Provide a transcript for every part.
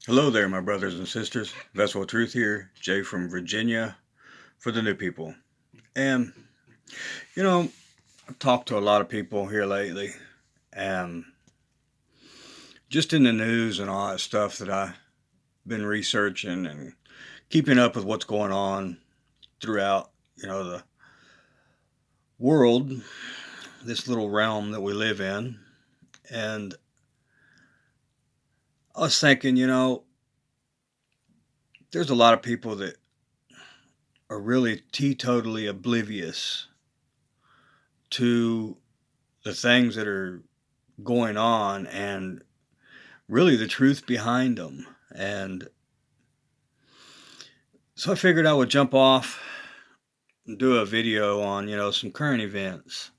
Hello there, my brothers and sisters. Vessel of Truth here, Jay from Virginia for the new people. And, you know, I've talked to a lot of people here lately, and just in the news and all that stuff that I've been researching and keeping up with what's going on throughout, the world, this little realm that we live in. And I was thinking, there's a lot of people that are really teetotally oblivious to the things that are going on and really the truth behind them. And so I figured I would jump off and do a video on, some current events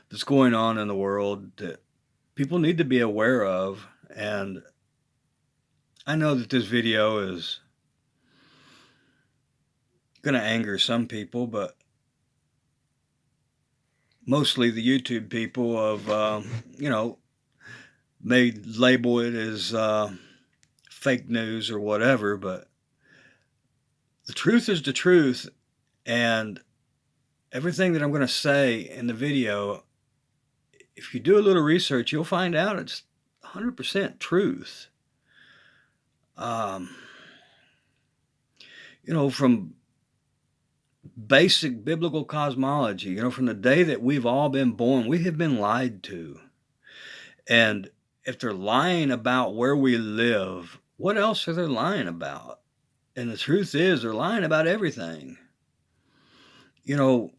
that's going on in the world that people need to be aware of. And I know that this video is going to anger some people, but mostly the YouTube people may label it as fake news or whatever, but the truth is the truth. And everything that I'm going to say in the video, if you do a little research, you'll find out it's 100% truth. From basic biblical cosmology, from the day that we've all been born, we have been lied to. And if they're lying about where we live, what else are they lying about? And the truth is, they're lying about everything. Go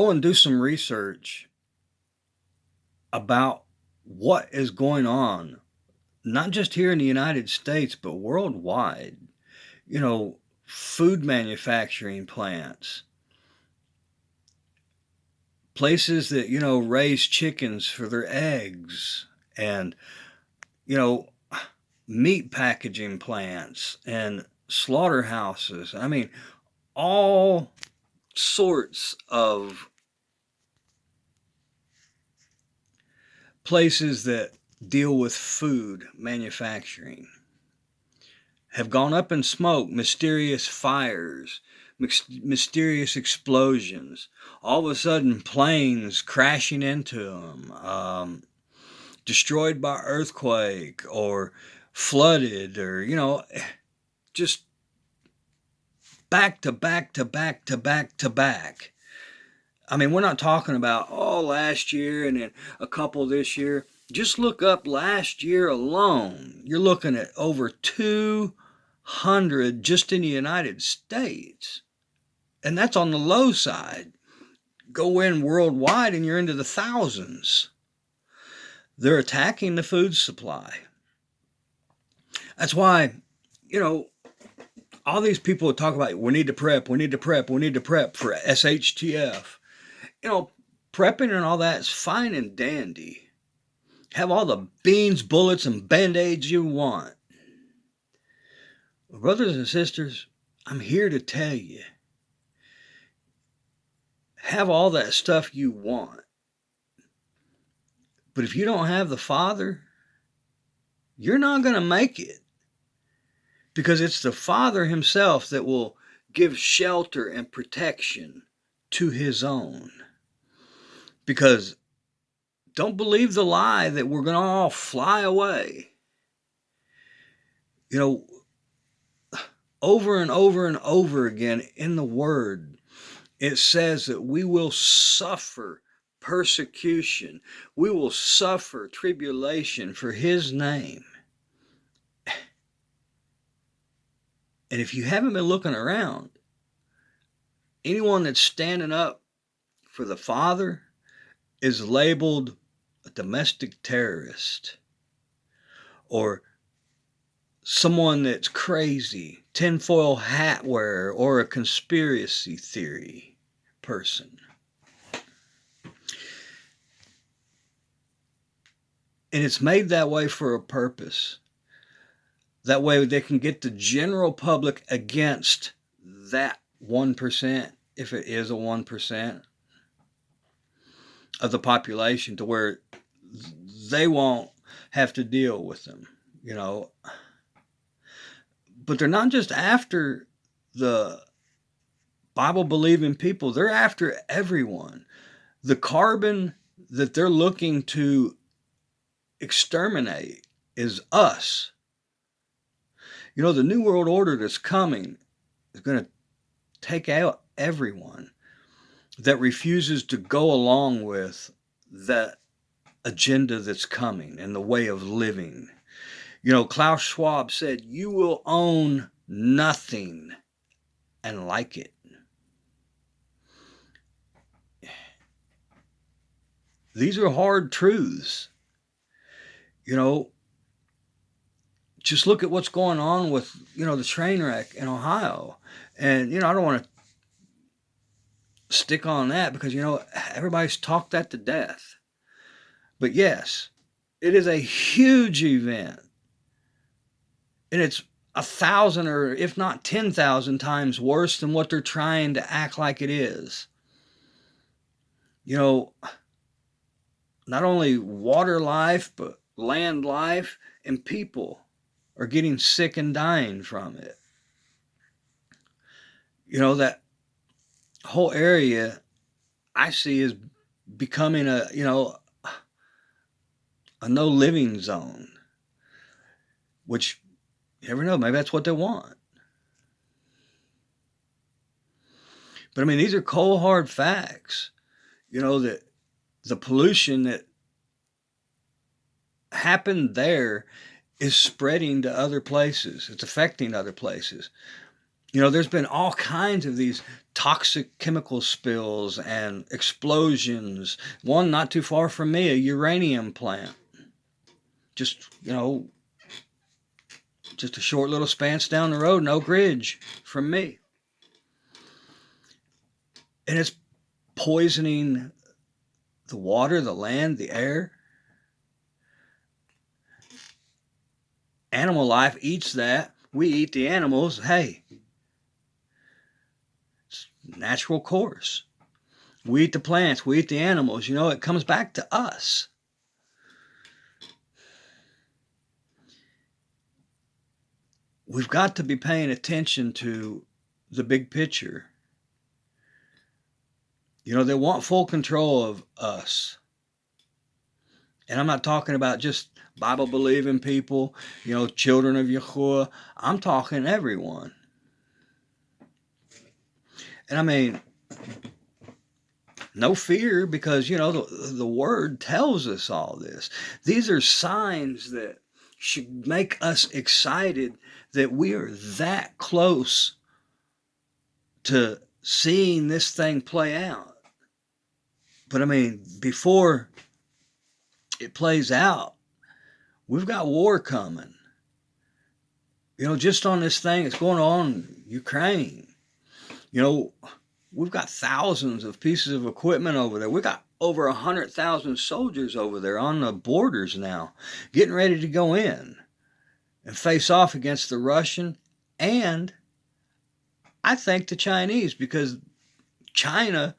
and do some research about what is going on, not just here in the United States, but worldwide. Food manufacturing plants, places that, raise chickens for their eggs, and, meat packaging plants and slaughterhouses. I mean, all sorts of places that deal with food manufacturing have gone up in smoke. Mysterious fires, mysterious explosions, all of a sudden planes crashing into them, destroyed by earthquake or flooded, or just back to back to back to back to back. I mean, we're not talking about last year and then a couple this year. Just look up last year alone. You're looking at over 200 just in the United States. And that's on the low side. Go in worldwide and you're into the thousands. They're attacking the food supply. That's why, all these people talk about, we need to prep for SHTF. Prepping and all that is fine and dandy. Have all the beans, bullets, and band-aids you want. Brothers and sisters, I'm here to tell you, have all that stuff you want. But if you don't have the Father, you're not going to make it. Because it's the Father himself that will give shelter and protection to his own. Because don't believe the lie that we're going to all fly away. Over and over and over again in the Word, it says that we will suffer persecution. We will suffer tribulation for his name. And if you haven't been looking around, anyone that's standing up for the Father is labeled a domestic terrorist or someone that's crazy, tinfoil hat wearer, or a conspiracy theory person. And it's made that way for a purpose. That way they can get the general public against that 1%, if it is a 1% of the population, to where they won't have to deal with them. you know. But they're not just after the Bible believing people, they're after everyone. The carbon that they're looking to exterminate is us. You know, the New World Order that's coming is going to take out everyone that refuses to go along with that agenda that's coming and the way of living. You know, Klaus Schwab said, "You will own nothing and like it." These are hard truths. You know, just look at what's going on with, the train wreck in Ohio. And, I don't want to stick on that because, everybody's talked that to death. But yes, it is a huge event. And it's 1,000 or if not 10,000 times worse than what they're trying to act like it is. Not only water life, but land life and people are getting sick and dying from it. That whole area I see is becoming a no living zone, which you never know, maybe that's what they want. But I mean, these are cold hard facts, that the pollution that happened there is spreading to other places. It's affecting other places. There's been all kinds of these toxic chemical spills and explosions. One not too far from me, a uranium plant. Just a short little span down the road in Oak Ridge from me. And it's poisoning the water, the land, the air. Animal life eats that. We eat the animals. Hey, it's natural course. We eat the plants. We eat the animals. It comes back to us. We've got to be paying attention to the big picture. They want full control of us. And I'm not talking about just Bible believing people, children of Yahuah. I'm talking everyone. And I mean, no fear, because, the word tells us all this. These are signs that should make us excited that we are that close to seeing this thing play out. But I mean, before it plays out, we've got war coming. Just on this thing that's going on in Ukraine. We've got thousands of pieces of equipment over there. We've got over 100,000 soldiers over there on the borders now, getting ready to go in and face off against the Russian and I think the Chinese, because China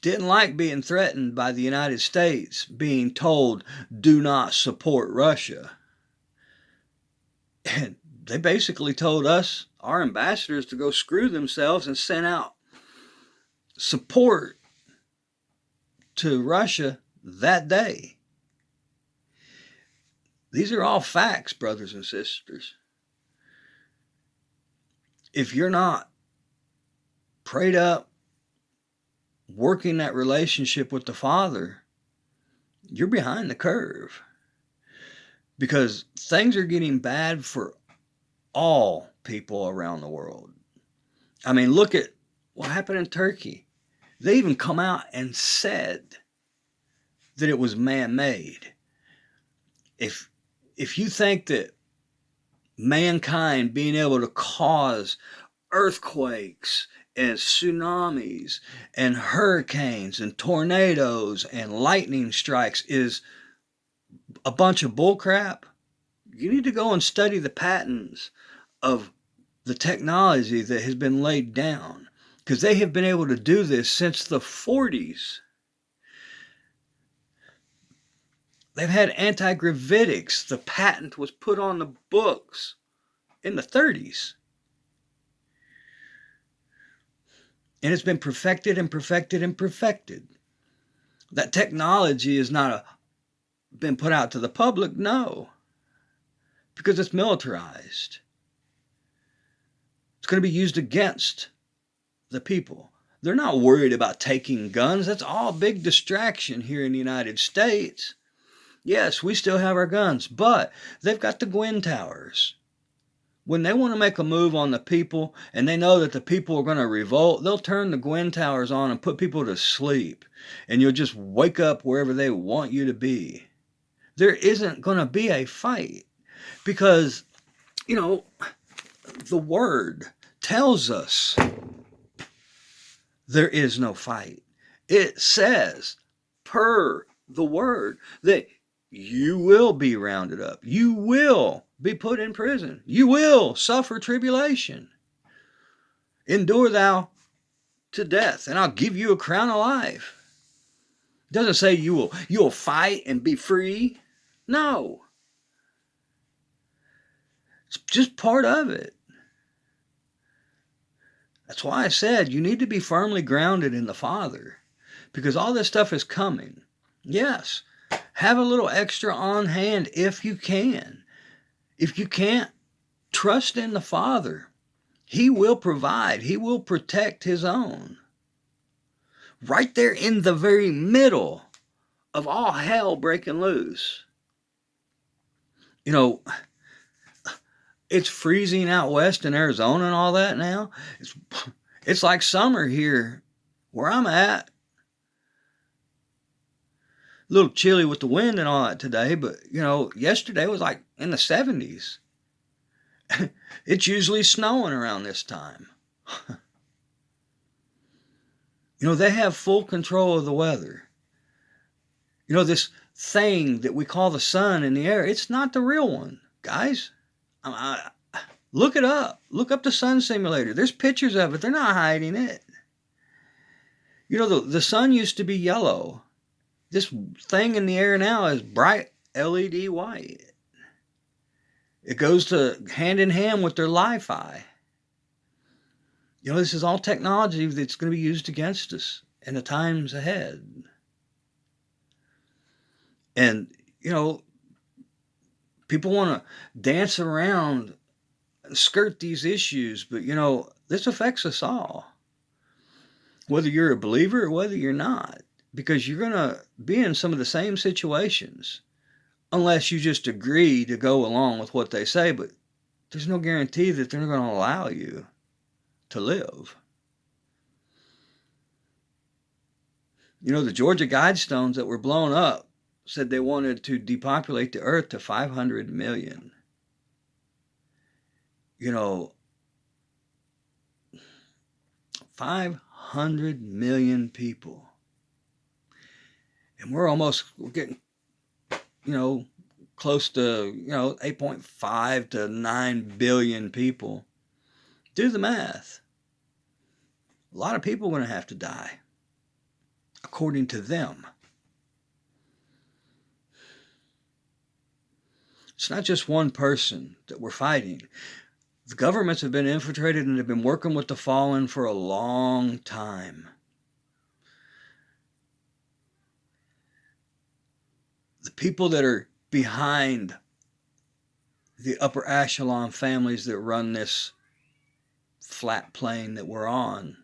didn't like being threatened by the United States, being told, do not support Russia. And they basically told us, our ambassadors, to go screw themselves and sent out support to Russia that day. These are all facts, brothers and sisters. If you're not prayed up, working that relationship with the Father, you're behind the curve. Because things are getting bad for all people around the world. I mean, look at what happened in Turkey. They even come out and said that it was man-made. If you think that mankind being able to cause earthquakes and tsunamis and hurricanes and tornadoes and lightning strikes is a bunch of bullcrap, you need to go and study the patents of the technology that has been laid down, because they have been able to do this since the 40s. They've had anti-gravitics. The patent was put on the books in the 30s. And it's been perfected and perfected and perfected. That technology has not been put out to the public, no. Because it's militarized. It's going to be used against the people. They're not worried about taking guns. That's all a big distraction here in the United States. Yes, we still have our guns, but they've got the Gwyn Towers. When they want to make a move on the people and they know that the people are going to revolt, they'll turn the Gwyn Towers on and put people to sleep. And you'll just wake up wherever they want you to be. There isn't going to be a fight because, the word tells us there is no fight. It says, per the word, that you will be rounded up. You will be put in prison. You will suffer tribulation. Endure thou to death, and I'll give you a crown of life. It doesn't say you'll fight and be free. No. It's just part of it. That's why I said you need to be firmly grounded in the Father, because all this stuff is coming. Yes, have a little extra on hand if you can. If you can't, trust in the Father. He will provide. He will protect His own. Right there in the very middle of all hell breaking loose. It's freezing out west in Arizona and all that now. It's like summer here where I'm at. A little chilly with the wind and all that today, but yesterday was like in the 70s. It's usually snowing around this time. They have full control of the weather. This thing that we call the sun in the air, it's not the real one, guys. Look it up. Look up the sun simulator. There's pictures of it. They're not hiding it. The sun used to be yellow. This thing in the air now is bright LED white. It goes hand in hand with their Li-Fi. This is all technology that's going to be used against us in the times ahead. And, people want to dance around and skirt these issues, but, this affects us all. Whether you're a believer or whether you're not, because you're going to be in some of the same situations, unless you just agree to go along with what they say, but there's no guarantee that they're going to allow you to live. The Georgia Guidestones that were blown up said they wanted to depopulate the earth to 500 million. 500 million people. And we're getting, close to, 8.5 to 9 billion people. Do the math. A lot of people are going to have to die, according to them. It's not just one person that we're fighting. The governments have been infiltrated and have been working with the fallen for a long time. The people that are behind the upper echelon families that run this flat plane that we're on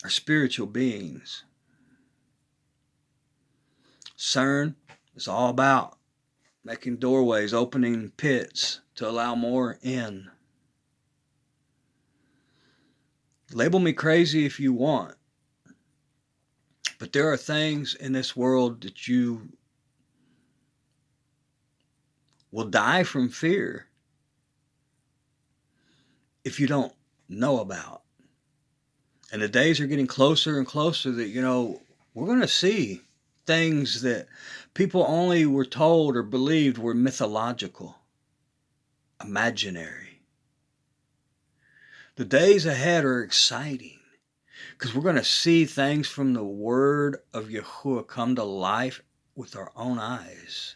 are spiritual beings. CERN is all about making doorways, opening pits to allow more in. Label me crazy if you want, but there are things in this world that you will die from fear if you don't know about. And the days are getting closer and closer that, we're going to see things that people only were told or believed were mythological, imaginary. The days ahead are exciting because we're going to see things from the word of Yahuah come to life with our own eyes.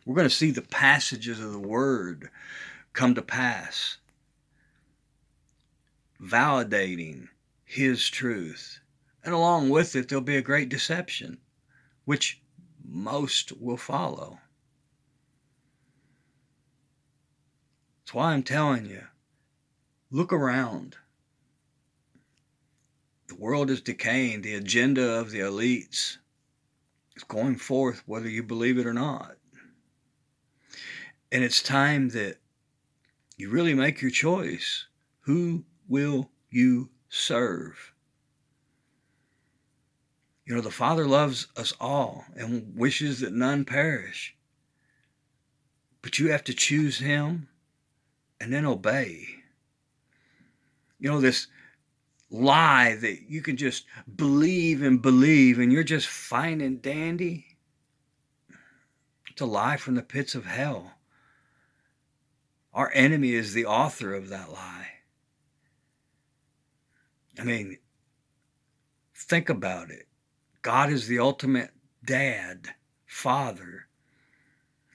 We're going to see the passages of the Word come to pass, validating His truth. And along with it, there'll be a great deception, which most will follow. That's why I'm telling you, look around. The world is decaying. The agenda of the elites is going forth, whether you believe it or not. And it's time that you really make your choice. Who will you serve? You know, the Father loves us all and wishes that none perish. But you have to choose Him and then obey. You know, this lie that you can just believe and you're just fine and dandy. It's a lie from the pits of hell. Our enemy is the author of that lie. I mean, think about it. God is the ultimate dad, father.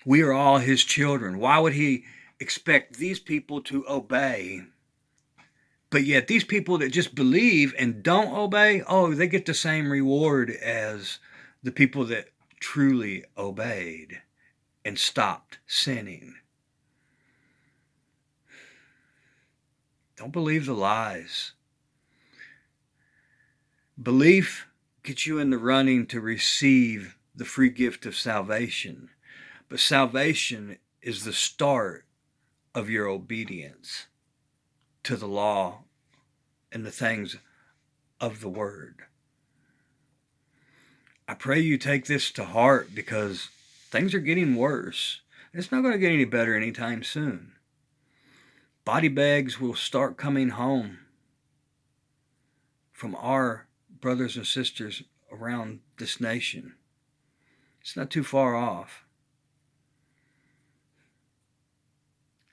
We are all His children. Why would He expect these people to obey? But yet these people that just believe and don't obey, oh, they get the same reward as the people that truly obeyed and stopped sinning. Don't believe the lies. Belief gets you in the running to receive the free gift of salvation. But salvation is the start of your obedience to the law and the things of the Word. I pray you take this to heart because things are getting worse. It's not going to get any better anytime soon. Body bags will start coming home from our brothers and sisters around this nation. It's not too far off.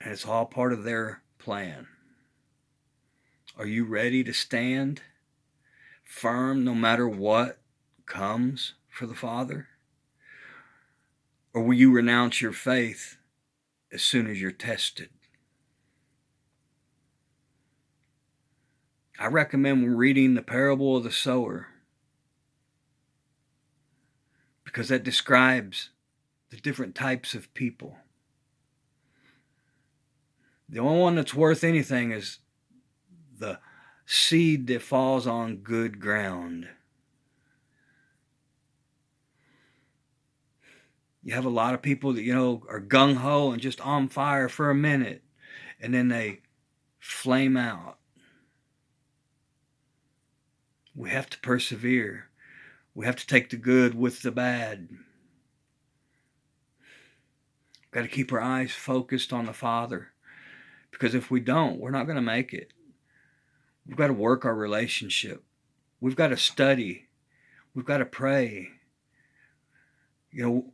And it's all part of their plan. Are you ready to stand firm no matter what comes for the Father? Or will you renounce your faith as soon as you're tested? I recommend reading the parable of the sower because that describes the different types of people. The only one that's worth anything is the seed that falls on good ground. You have a lot of people that, are gung-ho and just on fire for a minute, and then they flame out. We have to persevere. We have to take the good with the bad. We've got to keep our eyes focused on the Father, because if we don't, we're not going to make it. We've got to work our relationship. We've got to study. We've got to pray. It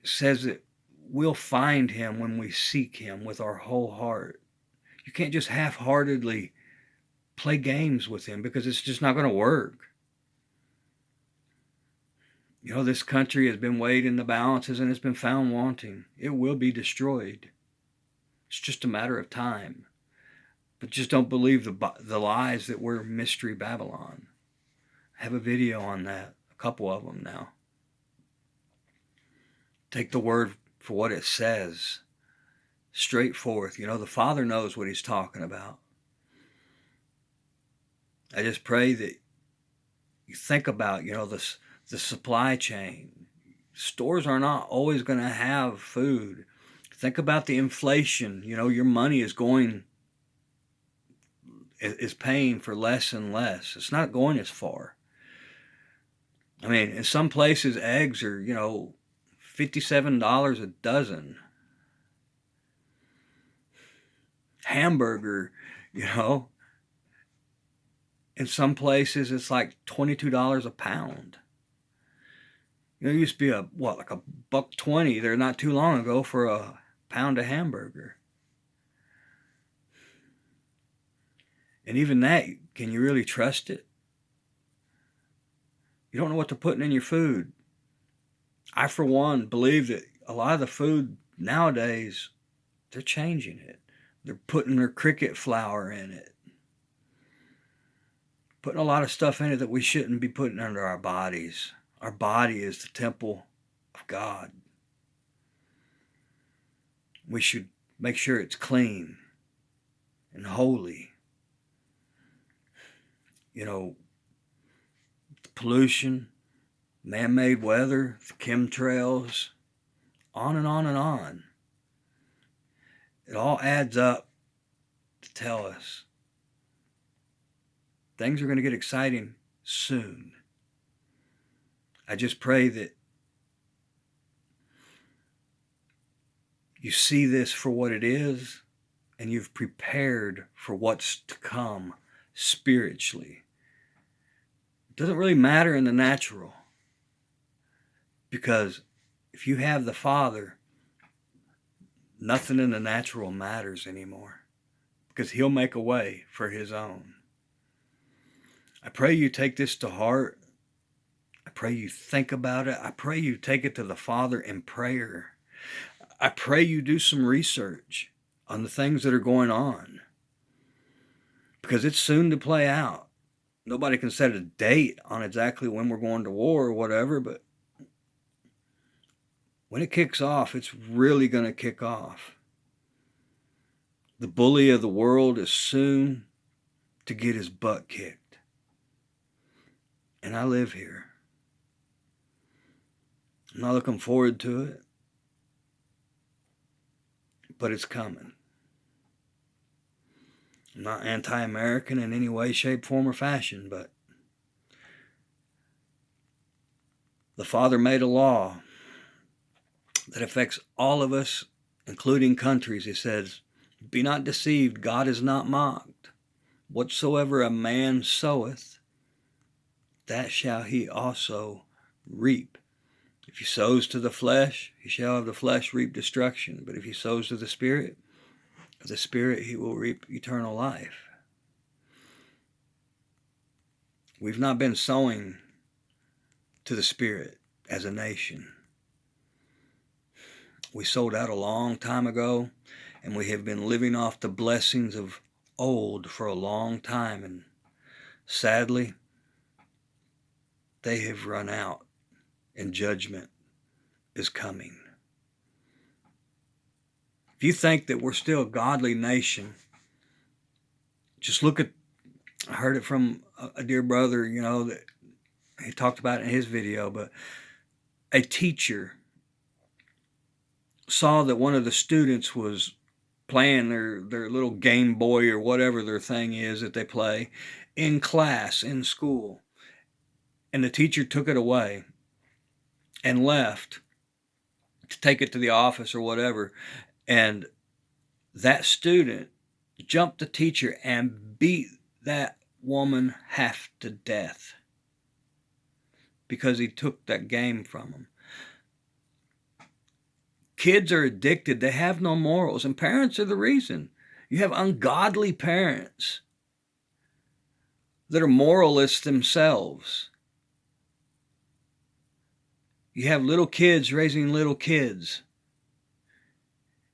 says that we'll find Him when we seek Him with our whole heart. You can't just half-heartedly play games with Him because it's just not going to work. This country has been weighed in the balances and it's been found wanting. It will be destroyed. It's just a matter of time. But just don't believe the lies that we're Mystery Babylon. I have a video on that, a couple of them now. Take the Word for what it says. Straightforward. The Father knows what He's talking about. I just pray that you think about, the supply chain. Stores are not always going to have food. Think about the inflation. Your money is paying for less and less. It's not going as far. I mean, in some places, eggs are, $57 a dozen. Hamburger, in some places it's like $22 a pound. It used to be like $1.20 there not too long ago for a pound of hamburger. And even that, can you really trust it? You don't know what they're putting in your food. I, for one, believe that a lot of the food nowadays, they're changing it. They're putting their cricket flour in it. Putting a lot of stuff in it that we shouldn't be putting under our bodies. Our body is the temple of God. We should make sure it's clean and holy. You know, the pollution, man-made weather, the chemtrails, on and on and on. It all adds up to tell us things are going to get exciting soon. I just pray that you see this for what it is and you've prepared for what's to come spiritually. It doesn't really matter in the natural, because if you have the Father, nothing in the natural matters anymore, because He'll make a way for His own. I pray you take this to heart. I pray you think about it. I pray you take it to the Father in prayer. I pray you do some research on the things that are going on, because it's soon to play out. Nobody can set a date on exactly when we're going to war or whatever, but when it kicks off, it's really going to kick off. The bully of the world is soon to get his butt kicked. And I live here. I'm not looking forward to it, but it's coming. I'm not anti-American in any way, shape, form, or fashion, but the Father made a law that affects all of us, including countries. He says, "Be not deceived, God is not mocked. Whatsoever a man soweth, that shall he also reap. If he sows to the flesh, he shall of the flesh reap destruction. But if he sows to the Spirit, of the Spirit he will reap eternal life." We've not been sowing to the Spirit as a nation. We sold out a long time ago, and we have been living off the blessings of old for a long time, and sadly, they have run out, and judgment is coming. If you think that we're still a godly nation, just look at, I heard it from a dear brother, that he talked about it in his video, but a teacher saw that one of the students was playing their little Game Boy or whatever their thing is that they play in class, in school. And the teacher took it away and left to take it to the office or whatever. And that student jumped the teacher and beat that woman half to death because he took that game from him. Kids are addicted. They have no morals, and parents are the reason. You have ungodly parents that are moralists themselves. You have little kids raising little kids.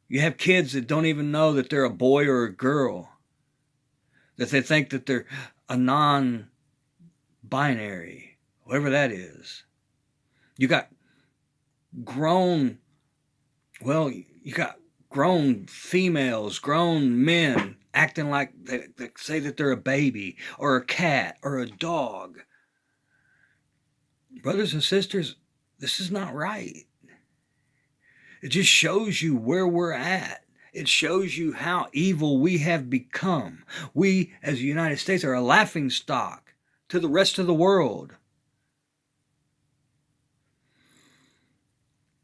You have kids that don't even know that they're a boy or a girl, that they think that they're a non-binary, whatever that is. You got grown females, grown men acting like they say that they're a baby or a cat or a dog. Brothers and sisters, this is not right. It just shows you where we're at. It shows you how evil we have become. We, as the United States, are a laughingstock to the rest of the world.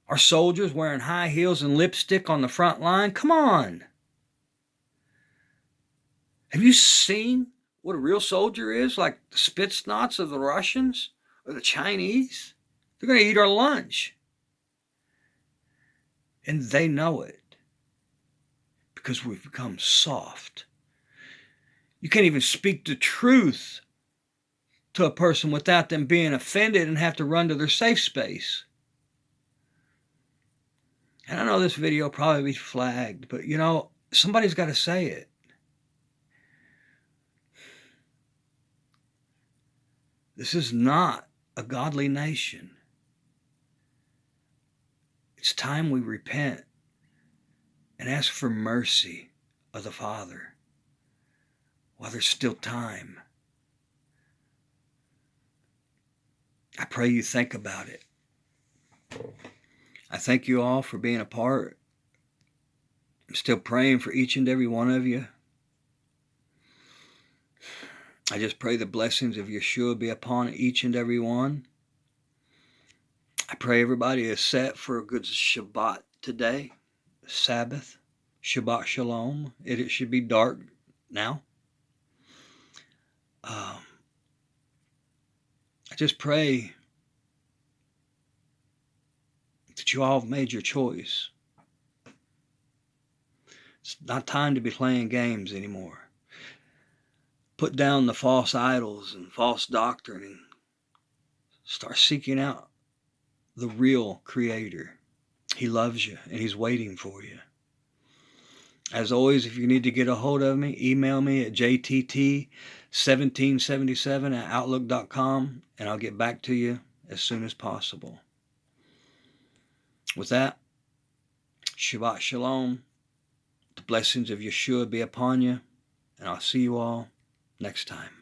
Our soldiers wearing high heels and lipstick on the front line? Come on. Have you seen what a real soldier is? Like the Spetsnaz of the Russians or the Chinese? They're going to eat our lunch. And they know it because we've become soft. You can't even speak the truth to a person without them being offended and have to run to their safe space. And I know this video will probably be flagged, but you know, somebody's got to say it. This is not a godly nation. It's time we repent and ask for mercy of the Father while there's still time. I pray you think about it. I thank you all for being a part. I'm still praying for each and every one of you. I just pray the blessings of Yeshua be upon each and every one. I pray everybody is set for a good Shabbat today, Sabbath, Shabbat Shalom. It should be dark now. I just pray that you all have made your choice. It's not time to be playing games anymore. Put down the false idols and false doctrine and start seeking out the real Creator. He loves you and He's waiting for you. As always, if you need to get a hold of me, email me at jtt1777@outlook.com and I'll get back to you as soon as possible. With that, Shabbat Shalom. The blessings of Yeshua be upon you, and I'll see you all next time.